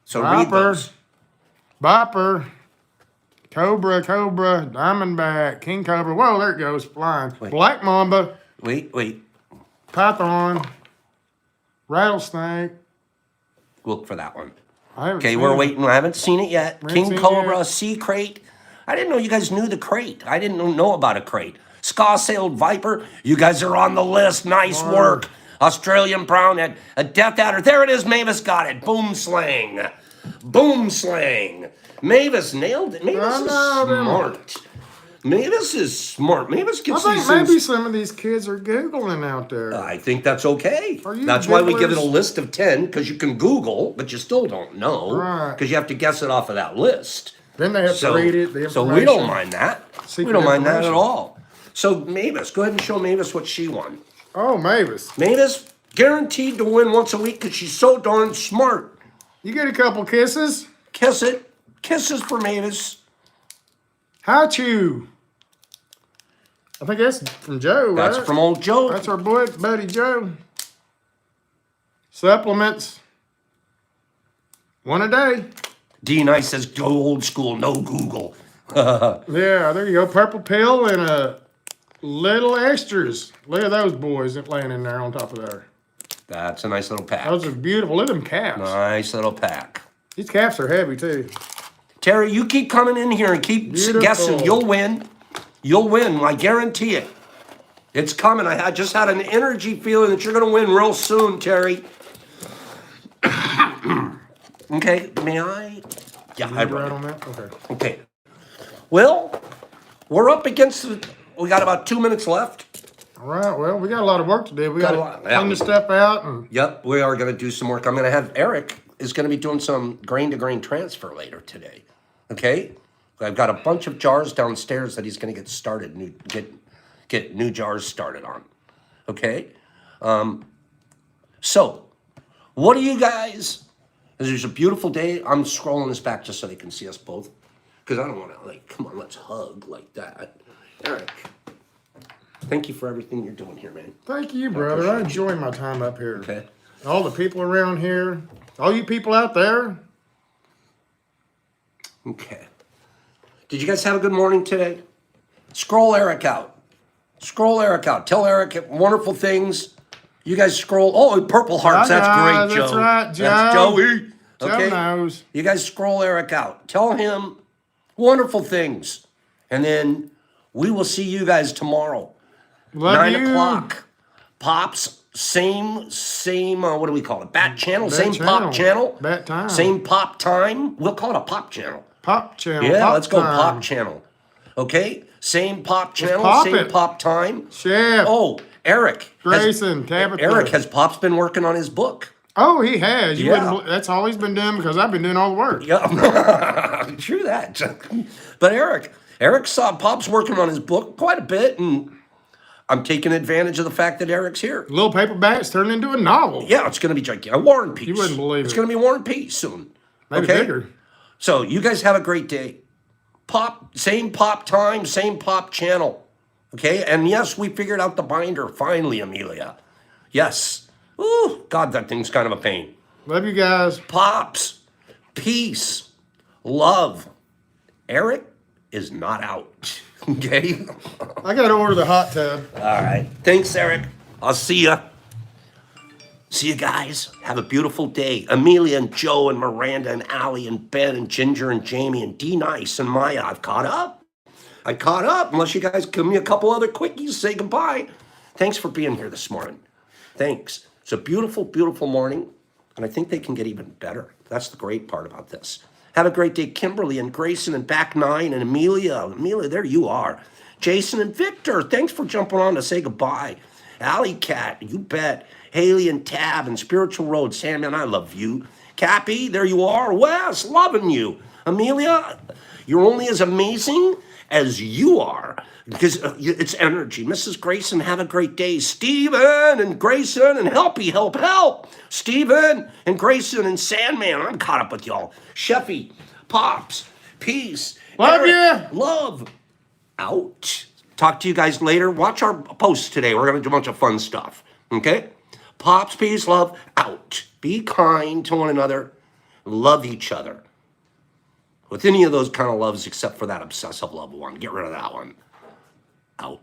So read Viper, those. Viper, Cobra, Diamondback, King Cobra. Whoa, there it goes, flying. Wait. Black Mamba, Wait. Python, Rattlesnake. Look for that one. I haven't Okay, seen we're it. waiting. I haven't seen it yet. We haven't King seen it Cobra, yet. Sea Crate. I didn't know you guys knew the crate. I didn't know about a crate. Ska-sailed Viper. You guys are on the list. Nice work. Australian Brown had a Death Adder. There it is. Mavis got it. Boom slang. Boom slang. Mavis nailed it. Mavis is know them. smart. Mavis is smart. Mavis I gets think these maybe things. some of these kids are Googling out there. I think that's okay. Are you That's why we give it a Googlers? list of 10, because you can Google, but you still don't know. Right. Because you have to guess it off of that list. Then they have to read it, the So we don't information. mind that. We Secret don't mind that at information. all. So Mavis, go ahead and show Mavis what she won. Oh, Mavis. Mavis guaranteed to win once a week because she's so darn smart. You get a couple kisses. Kiss it. Kisses for Mavis. How chew? I think that's from Joe, That's right? from old Joe. That's our boy, buddy Joe. Supplements. One a day. D Nice says go old school, no Google. Yeah, there you go. Purple pill and a little extras. Look at those boys that laying in there on top of there. That's a nice little pack. Those are beautiful. Look at them caps. Nice little pack. These caps are heavy too. Terry, you keep coming in here and keep Beautiful. guessing. You'll win. You'll win. I guarantee it. It's coming. I just had an energy feeling that you're going to win real soon, Terry. Okay, may I? Yeah, I'd Right rather. on that. Okay. Okay. Well, we're up against the. We got about 2 minutes left. All right. Well, we got a lot of work to do. We got Got a to lot, yeah. clean the stuff out and. Yep, we are going to do some work. I'm going to have Eric is going to be doing some grain to grain transfer later today. Okay, I've got a bunch of jars downstairs that he's going to get started, get new jars started on. Okay, so what do you guys? There's a beautiful day. I'm scrolling this back just so they can see us both, because I don't want to come on, let's hug like that. Eric, thank you for everything you're doing here, man. Thank you, brother. I enjoy my time up here. Okay. All the people around here, all you people out there. Okay. Did you guys have a good morning today? Scroll Eric out. Scroll Eric out. Tell Eric wonderful things. You guys scroll. Oh, purple hearts. I That's know, great, Joe. that's right, Joe. That's Joey. Joe Okay. knows. You guys scroll Eric out. Tell him wonderful things. And then we will see you guys tomorrow. Love 9 you. o'clock. Pops. Same, what do we call it? Bat channel? Bat Same channel. pop channel? Bat time. Same pop time? We'll call it a pop channel. Pop channel. Yeah, pop let's go time. pop channel. Okay? Same pop channel, pop same it. pop time. Chef. Oh, Eric. Grayson, Tabitha. Eric, has Pops been working on his book? Oh, he has. You Yeah. wouldn't. That's all he's been doing because I've been doing all the work. Yeah, true that. But Eric saw Pops working on his book quite a bit, and I'm taking advantage of the fact that Eric's here. Little paperback's turned into a novel. Yeah, it's going to be gigantic. War and Peace. You wouldn't believe It's it. going to be War and Peace soon. Maybe okay? bigger. So you guys have a great day. Same pop time, same pop channel. Okay? And yes, we figured out the binder finally, Amelia. Yes. Ooh, God, that thing's kind of a pain. Love you guys. Pops, peace, love. Eric is not out. Okay? I got to order the hot tub. All right. Thanks, Eric. I'll see ya. See you guys. Have a beautiful day. Amelia and Joe and Miranda and Allie and Ben and Ginger and Jamie and D Nice and Maya. I've caught up. I caught up. Unless you guys give me a couple other quickies, say goodbye. Thanks for being here this morning. Thanks. It's a beautiful, beautiful morning, and I think they can get even better. That's the great part about this. Have a great day, Kimberly and Grayson and Back Nine and Amelia. Amelia, there you are. Jason and Victor, thanks for jumping on to say goodbye. Alley Cat, you bet. Haley and Tab and Spiritual Road. Sam, I love you. Cappy, there you are. Wes, loving you. Amelia, you're only as amazing as you are because it's energy. Mrs. Grayson, have a great day. Stephen and Grayson and help. Stephen and Grayson and Sandman, I'm caught up with y'all. Sheffy, Pops, peace. Love Eric, ya. Love. Out. Talk to you guys later. Watch our posts today. We're going to do a bunch of fun stuff. Okay? Pops, peace, love, out. Be kind to one another. Love each other. With any of those kind of loves except for that obsessive love one. Get rid of that one. Out.